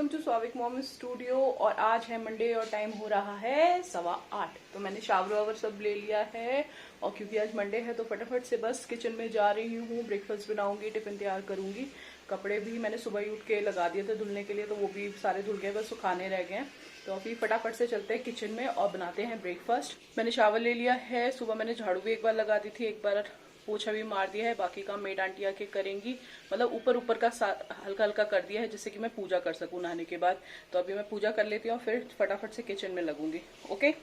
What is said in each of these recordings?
Welcome to स्वाविक mom studio. और आज है मंडे और टाइम हो रहा है 8:15। तो मैंने शावर वावर सब ले लिया है और क्योंकि आज मंडे है तो फटाफट से बस किचन में जा रही हूँ। ब्रेकफास्ट बनाऊंगी, टिफिन तैयार करूंगी। कपड़े भी मैंने सुबह ही उठ के लगा दिए थे धुलने के लिए, तो वो भी सारे धुल गए, बस सुखाने रह गए हैं। तो अभी फटाफट से चलते हैं किचन में और बनाते हैं ब्रेकफास्ट। मैंने शावर ले लिया है। सुबह मैंने झाड़ू भी एक बार लगा दी थी, एक बार पोछा भी मार दिया है। बाकी काम मेड आंटी आके करेंगी, मतलब ऊपर ऊपर का हल्का हल्का कर दिया है जिससे कि मैं पूजा कर सकूं नहाने के बाद। तो अभी मैं पूजा कर लेती हूँ, फिर फटाफट से किचन में लगूंगी। ओके।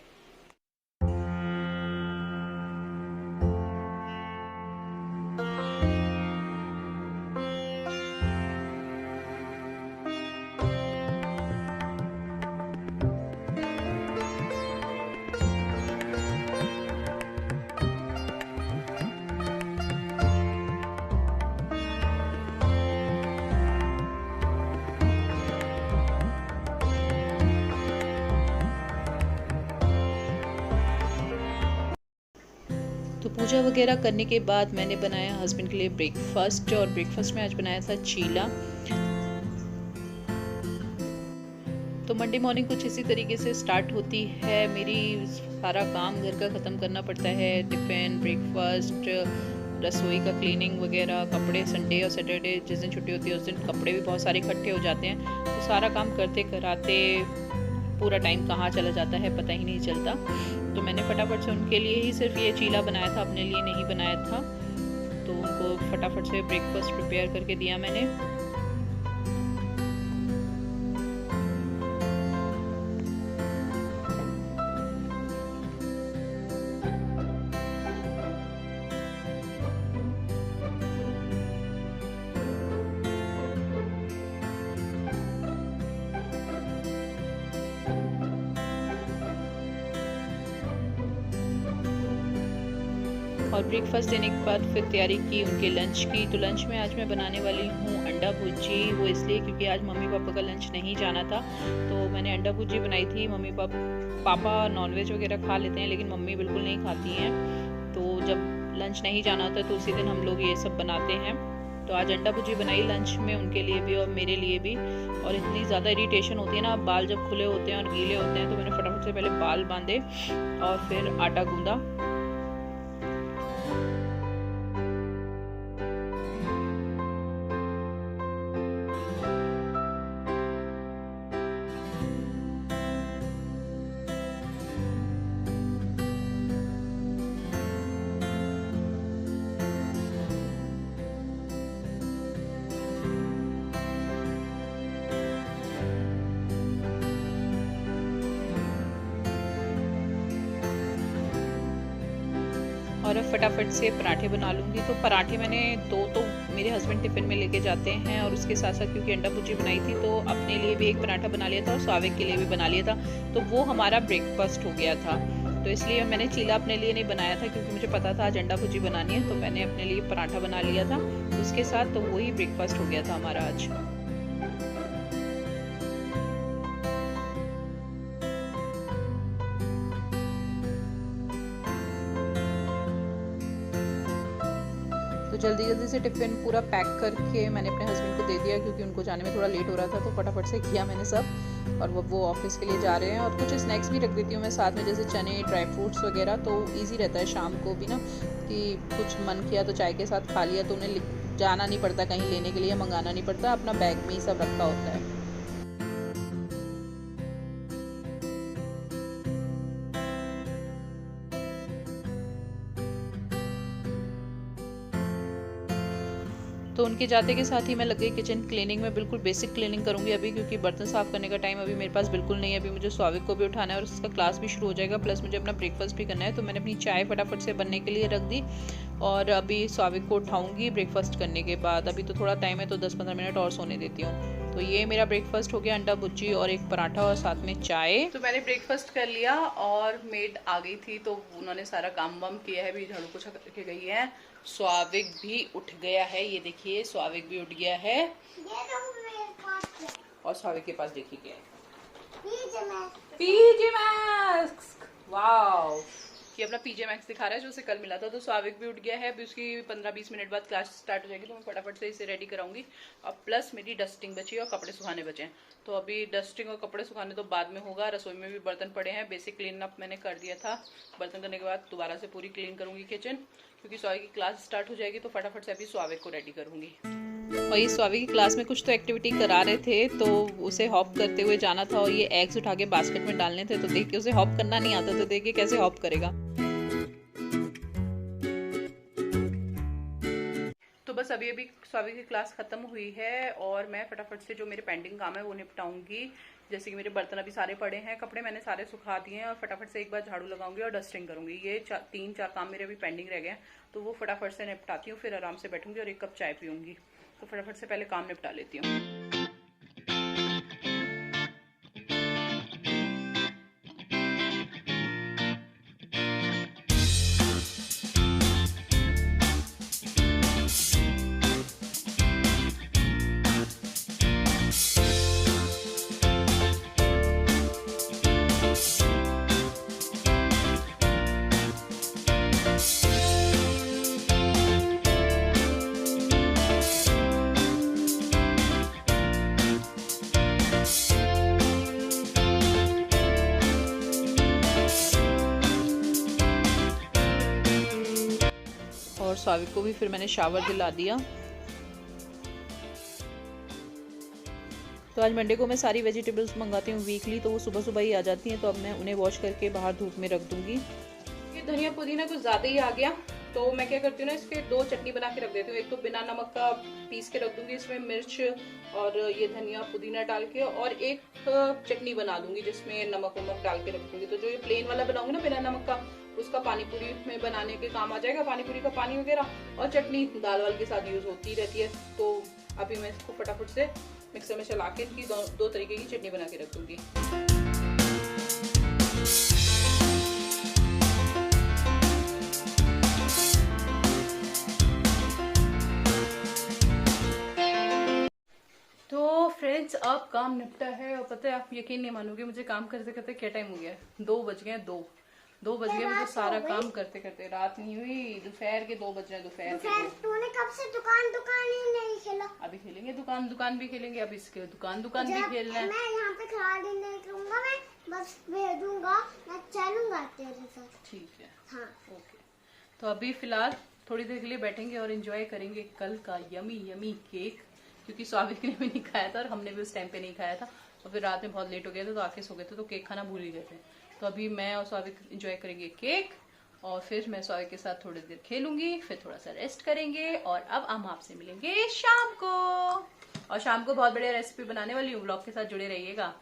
तो पूजा वगैरह करने के बाद मैंने बनाया हस्बैंड के लिए ब्रेकफास्ट, और ब्रेकफास्ट में आज बनाया था चीला। तो मंडे मॉर्निंग कुछ इसी तरीके से स्टार्ट होती है मेरी। सारा काम घर का ख़त्म करना पड़ता है, टिफ़िन, ब्रेकफास्ट, रसोई का क्लीनिंग वगैरह, कपड़े। संडे और सैटरडे जिस दिन छुट्टी होती है उस दिन कपड़े भी बहुत सारे इकट्ठे हो जाते हैं। तो सारा काम करते कराते पूरा टाइम कहाँ चला जाता है पता ही नहीं चलता। तो मैंने फटाफट से उनके लिए ही सिर्फ ये चीला बनाया था, अपने लिए नहीं बनाया था। तो उनको फटाफट से ब्रेकफास्ट प्रिपेयर करके दिया मैंने। और ब्रेकफास्ट देने के बाद फिर तैयारी की उनके लंच की। तो लंच में आज मैं बनाने वाली हूँ अंडा भुर्जी। वो इसलिए क्योंकि आज मम्मी पापा का लंच नहीं जाना था, तो मैंने अंडा भुर्जी बनाई थी। मम्मी पापा नॉनवेज वगैरह खा लेते हैं, लेकिन मम्मी बिल्कुल नहीं खाती हैं। तो जब लंच नहीं जाना होता तो उसी दिन हम लोग ये सब बनाते हैं। तो आज अंडा भुर्जी बनाई लंच में उनके लिए भी और मेरे लिए भी। और इतनी ज़्यादा इरिटेशन होती है ना, बाल जब खुले होते हैं और गीले होते हैं, तो मैंने फटाफट से पहले बाल बांधे और फिर आटा गूंदा। और अब फटाफट से पराठे बना लूँगी। तो पराठे मैंने दो तो मेरे हस्बैंड टिफ़िन में लेके जाते हैं, और उसके साथ साथ क्योंकि अंडा भुर्जी बनाई थी तो अपने लिए भी एक पराठा बना लिया था और स्वाविक के लिए भी बना लिया था। तो वो हमारा ब्रेकफास्ट हो गया था। तो इसलिए मैंने चीला अपने लिए नहीं बनाया था, क्योंकि मुझे पता था आज अंडा भुर्जी बनानी है। तो मैंने अपने लिए पराठा बना लिया था उसके साथ। तो वही ब्रेकफास्ट हो गया था हमारा आज। तो जल्दी जल्दी से टिफ़िन पूरा पैक करके मैंने अपने हस्बैंड को दे दिया, क्योंकि उनको जाने में थोड़ा लेट हो रहा था। तो फटाफट से किया मैंने सब। और वो ऑफिस के लिए जा रहे हैं। और कुछ स्नैक्स भी रख देती हूँ मैं साथ में, जैसे चने, ड्राई फ्रूट्स वगैरह। तो ईजी रहता है शाम को भी ना, कि कुछ मन किया तो चाय के साथ खा लिया, तो उन्हें जाना नहीं पड़ता कहीं लेने के लिए, मंगाना नहीं पड़ता, अपना बैग में ही सब रखा होता है। तो उनके जाते के साथ ही मैं लग गई किचन क्लीनिंग में। बिल्कुल बेसिक क्लीनिंग करूंगी अभी, क्योंकि बर्तन साफ़ करने का टाइम अभी मेरे पास बिल्कुल नहीं है। अभी मुझे स्वाविक को भी उठाना है और उसका क्लास भी शुरू हो जाएगा, प्लस मुझे अपना ब्रेकफास्ट भी करना है। तो मैंने अपनी चाय फटाफट से बनने के लिए रख दी और अभी स्वाविक को उठाऊंगी ब्रेकफास्ट करने के बाद। अभी तो थोड़ा टाइम है, तो 10-15 मिनट और सोने देती हूँ। तो ये मेरा ब्रेकफास्ट हो गया, अंडा भुर्जी और एक पराठा और साथ में चाय। तो मैंने ब्रेकफास्ट कर लिया और मेड आ गई थी, तो उन्होंने सारा काम वाम किया है। भी झाड़ू पोछा करके गई है। स्वाविक भी उठ गया है, ये देखिए स्वाविक भी उठ गया है। और स्वाविक के पास देखिए क्या है, पीजे मास्क। वाओ, ये अपना पीजे मैक्स दिखा रहा है जो उसे कल मिला था। तो स्वाविक भी उठ गया है, अभी उसकी 15-20 मिनट बाद क्लास स्टार्ट हो जाएगी, तो मैं फटाफट से इसे रेडी कराऊंगी। और प्लस मेरी डस्टिंग बची है और कपड़े सुखाने बचे हैं। तो अभी डस्टिंग और कपड़े सुखाने तो बाद में होगा। रसोई में भी बर्तन पड़े हैं, बेसिक क्लीन अप मैंने कर दिया था। बर्तन करने के बाद दोबारा से पूरी क्लीन करूंगी किचन, क्योंकि स्वाविक की क्लास स्टार्ट हो जाएगी। तो फटाफट से अभी स्वाविक को रेडी करूंगी। और ये स्वावी की क्लास में कुछ तो एक्टिविटी करा रहे थे, तो उसे हॉप करते हुए जाना था और ये एग्स उठा के बास्केट में डालने थे। तो देखिए उसे हॉप करना नहीं आता, तो देखिए कैसे हॉप करेगा। तो बस अभी अभी स्वावी की क्लास खत्म हुई है और मैं फटाफट से जो मेरे पेंडिंग काम है वो निपटाऊंगी। जैसे कि मेरे बर्तन अभी सारे पड़े हैं, कपड़े मैंने सारे सुखा दिए हैं और फटाफट से एक बार झाड़ू लगाऊंगी और डस्टिंग करूंगी। ये 3-4 काम मेरे अभी पेंडिंग रह गए हैं, तो वो फटाफट से निपटाती हूँ, फिर आराम से बैठूंगी और 1 कप चाय पीऊंगी। तो फटाफट से पहले काम निपटा लेती हूँ। और स्वाविक को भी फिर मैंने शावर दिला दिया। तो आज मंडे को मैं सारी वेजिटेबल्स मंगाती हूँ वीकली, तो वो सुबह सुबह ही आ जाती हैं। तो अब मैं उन्हें वॉश करके बाहर धूप में रख दूंगी। ये धनिया पुदीना कुछ ज्यादा ही आ गया, तो मैं क्या करती हूँ ना, इसके 2 चटनी बना के रख देती हूँ। एक तो बिना नमक का पीस के रख दूंगी, इसमें मिर्च और ये धनिया पुदीना डाल के, और एक चटनी बना दूंगी जिसमें नमक वमक डाल के रख दूंगी। तो जो ये प्लेन वाला बनाऊंगी ना बिना नमक का, उसका पानी पूरी में बनाने के काम आ जाएगा, पानी पूरी का पानी वगैरह। और चटनी दाल वाल के साथ यूज होती रहती है। तो अभी मैं इसको फटाफट से मिक्सर में चला के इनकी दो तरीके की चटनी बना के रख दूंगी। तो फ्रेंड्स अब काम निपटा है, और पता है आप यकीन नहीं मानोगे मुझे काम करते करते क्या टाइम हो गया है। 2 बज गए, 2 बज गए मुझे सारा काम करते करते। रात नहीं हुई, दोपहर के 2 बज रहे हैं। दोपहर के तूने कब से दुकान ही नहीं खेला? अभी खेलेंगे, दुकान भी खेलेंगे। अब इसके दुकान भी खेलना है। मैं यहाँ पे खिलाड़ी नहीं करूँगा, मैं बस भेजूंगा, मैं चलूंगा तेरे साथ। ठीक है, हाँ ओके। तो अभी फिलहाल थोड़ी देर के लिए बैठेंगे और एंजॉय करेंगे कल का यमी यमी केक, क्योंकि स्वाविक ने भी नहीं खाया था और हमने भी उस टाइम पे नहीं खाया था। और फिर रात में बहुत लेट हो गया था, तो आके सो गए थे, तो केक खाना भूल ही गए थे। तो अभी मैं और स्वाविक एंजॉय करेंगे केक, और फिर मैं स्वाविक के साथ थोड़ी देर खेलूंगी, फिर थोड़ा सा रेस्ट करेंगे। और अब हम आपसे मिलेंगे शाम को, और शाम को बहुत बढ़िया रेसिपी बनाने वाली हूँ। व्लॉग के साथ जुड़े रहिएगा।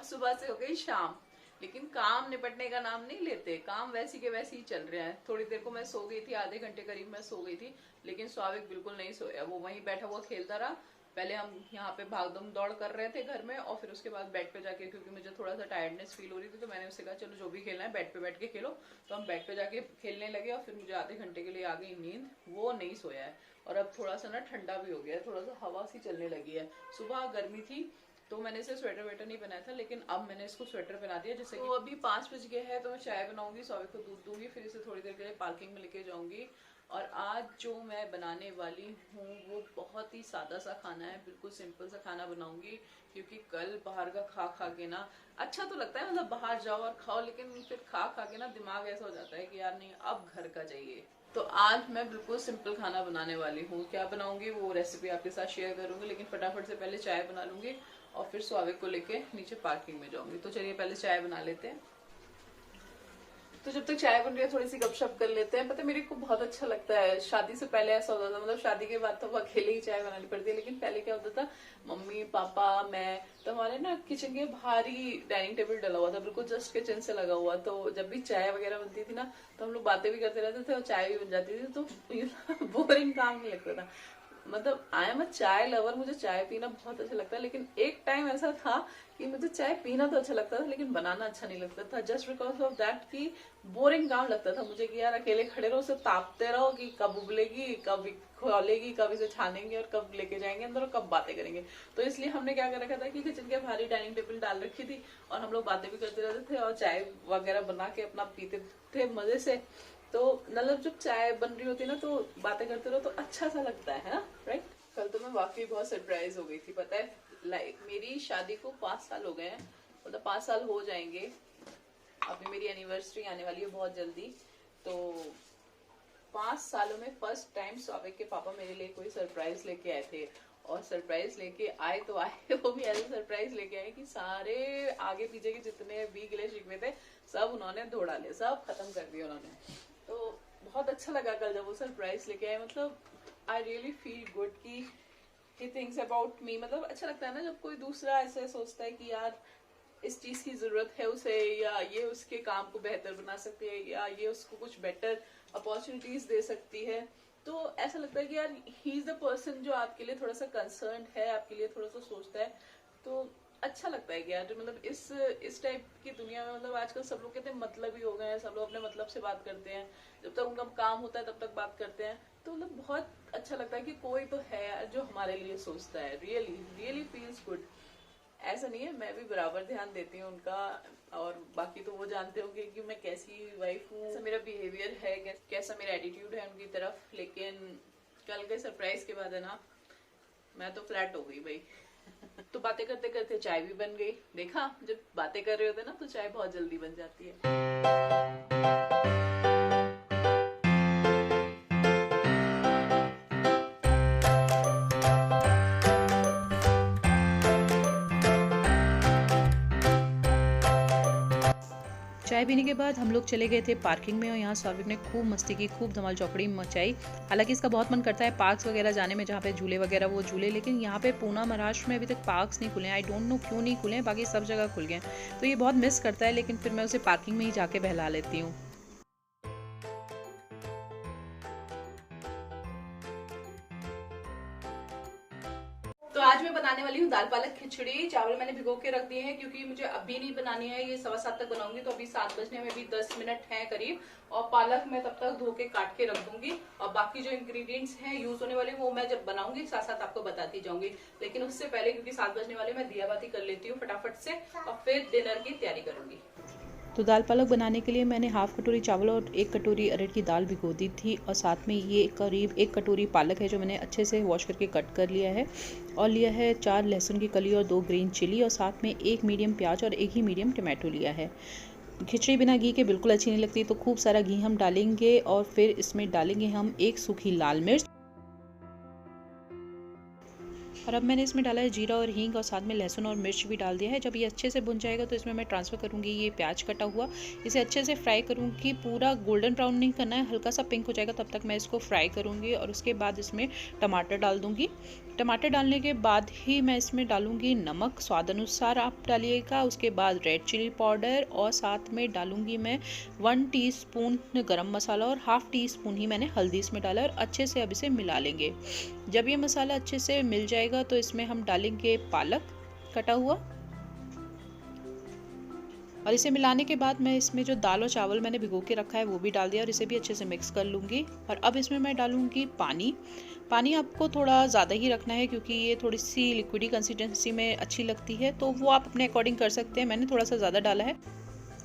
सुबह से हो गई शाम, लेकिन काम निपटने का नाम नहीं लेते। काम वैसी के वैसी ही चल रहे हैं। थोड़ी देर को मैं सो गई थी, आधे घंटे करीब मैं सो गई थी, लेकिन स्वाविक बिल्कुल नहीं सोया। वो वहीं बैठा हुआ खेलता रहा। पहले हम यहाँ पे भागदौड़ दौड़ कर रहे थे घर में, और फिर उसके बाद बेड पे जाके, क्योंकि मुझे थोड़ा सा टायर्डनेस फील हो रही थी, तो मैंने उससे कहा चलो जो भी खेलना है बेड पे बैठ के खेलो। तो हम बेड पे जाके खेलने लगे, और फिर मुझे आधे घंटे के लिए आ गई नींद। वो नहीं सोया है। और अब थोड़ा सा ना ठंडा भी हो गया है, थोड़ा सा हवा सी चलने लगी है। सुबह गर्मी थी तो मैंने इसे स्वेटर वेटर नहीं बनाया था, लेकिन अब मैंने इसको स्वेटर पहना दिया। जैसे कि अभी 5 बज गए हैं, तो मैं चाय बनाऊंगी, स्वाविक को दूध दूंगी, फिर इसे थोड़ी देर के लिए पार्किंग में लेके जाऊंगी। और आज जो मैं बनाने वाली हूँ वो बहुत ही सादा सा खाना है, बिल्कुल सिंपल सा खाना बनाऊंगी, क्योंकि कल बाहर का खा खा के ना अच्छा तो लगता है, मतलब बाहर जाओ और खाओ, लेकिन फिर खा खा के ना दिमाग ऐसा हो जाता है कि यार नहीं अब घर का चाहिए। तो आज मैं बिल्कुल सिंपल खाना बनाने वाली हूँ। क्या बनाऊंगी वो रेसिपी आपके साथ शेयर करूंगी, लेकिन फटाफट से पहले चाय बना लूंगी और फिर स्वाविक को लेके नीचे पार्किंग में जाऊंगी। तो चलिए पहले चाय बना लेते हैं। तो जब तक चाय बन रही है थोड़ी सी गपशप कर लेते हैं। पता है मेरे को बहुत अच्छा लगता है। शादी से पहले ऐसा होता था, मतलब शादी के बाद तो वो अकेले ही चाय बनानी पड़ती है, लेकिन पहले क्या होता था, मम्मी पापा मैं, तो हमारे ना किचन के भारी डाइनिंग टेबल डला हुआ था, बिल्कुल जस्ट किचन से लगा हुआ। तो जब भी चाय वगैरह बनती थी ना, तो हम लोग बातें भी करते रहते थे और चाय भी बन जाती थी, तो बोरिंग काम नहीं लगता था। मतलब आई एम अ चाय लवर, मुझे चाय पीना बहुत अच्छा लगता है, लेकिन एक टाइम ऐसा था कि मुझे चाय पीना तो अच्छा लगता था लेकिन बनाना अच्छा नहीं लगता था, जस्ट बिकॉज ऑफ दैट कि बोरिंग काम लगता था मुझे कि यार अकेले खड़े रहो, उसे तापते रहो कि कब उबलेगी, कब खोलेगी, कब इसे छानेंगे और कब लेके जाएंगे अंदर और कब बातें करेंगे। तो इसलिए हमने क्या कर रखा था कि किचन के बाहर ही डाइनिंग टेबल डाल रखी थी और हम लोग बातें भी करते रहते थे और चाय वगैरह बना के अपना पीते थे मजे से। तो मतलब जब चाय बन रही होती है ना तो बातें करते रहो तो अच्छा सा लगता है ना, राइट। कल तो मैं वाकई बहुत सरप्राइज हो गई थी, पता है, लाइक मेरी शादी को 5 साल हो गए हैं, मतलब 5 साल हो जाएंगे, अभी मेरी एनिवर्सरी आने वाली है बहुत जल्दी। तो 5 सालों में फर्स्ट टाइम स्वाभिक के पापा मेरे लिए कोई सरप्राइज लेके आए थे, और सरप्राइज लेके आए तो आए वो भी ऐसे सरप्राइज लेके आए कि सारे आगे पीछे के जितने भी गिले शिकवे थे सब उन्होंने धो डाले, सब खत्म कर दिए उन्होंने। तो बहुत अच्छा लगा कल जब वो सरप्राइज लेके आए, मतलब आई रियली फील गुड कि he thinks about me, मतलब अच्छा लगता है ना जब कोई दूसरा ऐसे सोचता है कि यार इस चीज की जरूरत है उसे, या ये उसके काम को बेहतर बना सकती है, या ये उसको कुछ बेटर अपॉर्चुनिटीज दे सकती है। तो ऐसा लगता है कि यार ही इज द पर्सन जो आपके लिए थोड़ा सा कंसर्न है, आपके लिए थोड़ा सा सोचता है। तो अच्छा लगता है कि यार मतलब इस टाइप की दुनिया में, मतलब आजकल सब लोग कहते हैं मतलब ही हो गए हैं, सब लोग अपने मतलब से बात करते हैं, जब तक उनका काम होता है तब तक बात करते हैं। तो मतलब बहुत अच्छा लगता है कि कोई तो है यार जो हमारे लिए सोचता है, रियली रियली फील्स गुड। ऐसा नहीं है, मैं भी बराबर ध्यान देती हूँ उनका, और बाकी तो वो जानते होंगे कि मैं कैसी वाइफ हूँ, कैसा मेरा बिहेवियर है, कैसा मेरा एटीट्यूड है उनकी तरफ। लेकिन कल के सरप्राइज के बाद है ना, मैं तो फ्लैट हो गई भाई। तो बातें करते करते चाय भी बन गई। देखा, जब बातें कर रहे होते ना तो चाय बहुत जल्दी बन जाती है। चाय पीने के बाद हम लोग चले गए थे पार्किंग में और यहाँ स्वाभिक ने खूब मस्ती की, खूब धमाल चौकड़ी मचाई। हालांकि इसका बहुत मन करता है पार्क्स वगैरह जाने में, जहाँ पे झूले वगैरह वो झूले, लेकिन यहाँ पे पूना महाराष्ट्र में अभी तक पार्क्स नहीं खुले हैं। आई डोंट नो क्यों नहीं खुले हैं, बाकी सब जगह खुल गए हैं। तो ये बहुत मिस करता है, लेकिन फिर मैं उसे पार्किंग में ही जाके बहला लेती हूँ। तो आज मैं बनाने वाली हूँ दाल पालक खिचड़ी। चावल मैंने भिगो के रख दिए हैं क्योंकि मुझे अभी नहीं बनानी है, ये 7:15 तक बनाऊंगी, तो अभी 7 बजने में भी 10 मिनट हैं करीब। और पालक मैं तब तक धो के काट के रख दूंगी, और बाकी जो इंग्रेडिएंट्स हैं यूज होने वाले वो मैं जब बनाऊंगी साथ साथ आपको बताती जाऊंगी। लेकिन उससे पहले क्योंकि 7 बजने वाले, मैं दिया बाती कर लेती हूँ फटाफट से और फिर डिनर की तैयारी करूंगी। तो दाल पालक बनाने के लिए मैंने हाफ कटोरी चावल और 1 कटोरी अरहर की दाल भिगो दी थी, और साथ में ये करीब 1 कटोरी पालक है जो मैंने अच्छे से वॉश करके कट कर लिया है, और लिया है 4 लहसुन की कली और 2 ग्रीन चिली, और साथ में 1 मीडियम प्याज और 1 ही मीडियम टमाटो लिया है। खिचड़ी बिना घी के बिल्कुल अच्छी नहीं लगती, तो खूब सारा घी हम डालेंगे, और फिर इसमें डालेंगे हम 1 सूखी लाल मिर्च, और अब मैंने इसमें डाला है जीरा और हींग, और साथ में लहसुन और मिर्च भी डाल दिया है। जब ये अच्छे से भुन जाएगा तो इसमें मैं ट्रांसफ़र करूँगी ये प्याज कटा हुआ, इसे अच्छे से फ्राई करूँगी, पूरा गोल्डन ब्राउन नहीं करना है, हल्का सा पिंक हो जाएगा तब तक मैं इसको फ्राई करूँगी। और उसके बाद इसमें टमाटर डाल दूँगी। टमाटर डालने के बाद ही मैं इसमें डालूँगी नमक, स्वाद अनुसार आप डालिएगा। उसके बाद रेड चिली पाउडर, और साथ में डालूँगी मैं 1 टीस्पून गरम मसाला, और हाफ़ टी स्पून ही मैंने हल्दी इसमें डाला, और अच्छे से अब इसे मिला लेंगे। जब ये मसाला अच्छे से मिल जाएगा तो इसमें हम डालेंगे पालक कटा हुआ, और इसे मिलाने के बाद मैं इसमें जो दाल और चावल मैंने भिगो के रखा है वो भी डाल दिया, और इसे भी अच्छे से मिक्स कर लूँगी। और अब इसमें मैं डालूँगी पानी आपको थोड़ा ज़्यादा ही रखना है क्योंकि ये थोड़ी सी लिक्विडी कंसिस्टेंसी में अच्छी लगती है, तो वो आप अपने अकॉर्डिंग कर सकते हैं, मैंने थोड़ा सा ज़्यादा डाला है।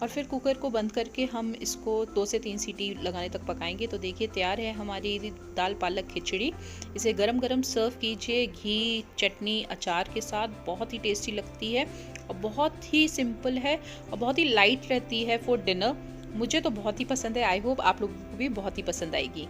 और फिर कुकर को बंद करके हम इसको 2 से 3 सीटी लगाने तक पकाएंगे। तो देखिए तैयार है हमारी दाल पालक खिचड़ी। इसे गरम गरम सर्व कीजिए घी, चटनी, अचार के साथ, बहुत ही टेस्टी लगती है और बहुत ही सिंपल है और बहुत ही लाइट रहती है फॉर डिनर। मुझे तो बहुत ही पसंद है, आई होप आप लोगों को भी बहुत ही पसंद आएगी।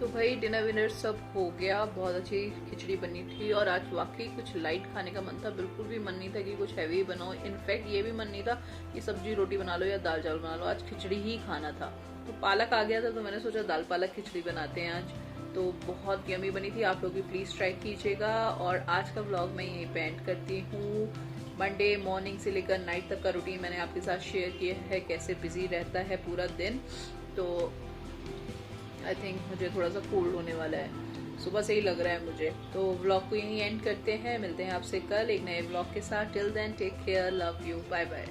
तो भाई डिनर विनर सब हो गया, बहुत अच्छी खिचड़ी बनी थी, और आज वाकई कुछ लाइट खाने का मन था, बिल्कुल भी मन नहीं था कि कुछ हैवी बनाओ। इनफैक्ट ये भी मन नहीं था कि सब्जी रोटी बना लो या दाल चावल बना लो, आज खिचड़ी ही खाना था। तो पालक आ गया था तो मैंने सोचा दाल पालक खिचड़ी बनाते हैं आज। तो बहुत यमी बनी थी, आप लोग भी प्लीज ट्राई कीजिएगा। और आज का व्लॉग मैं यहीं पे एंड करती हूँ। मंडे मॉर्निंग से लेकर नाइट तक का रूटीन मैंने आपके साथ शेयर किया है, कैसे बिजी रहता है पूरा दिन। तो आई थिंक मुझे थोड़ा सा कोल्ड होने वाला है, सुबह से ही लग रहा है मुझे। तो व्लॉग को यहीं एंड करते हैं, मिलते हैं आपसे कल एक नए व्लॉग के साथ। Till then take care, love you, bye bye.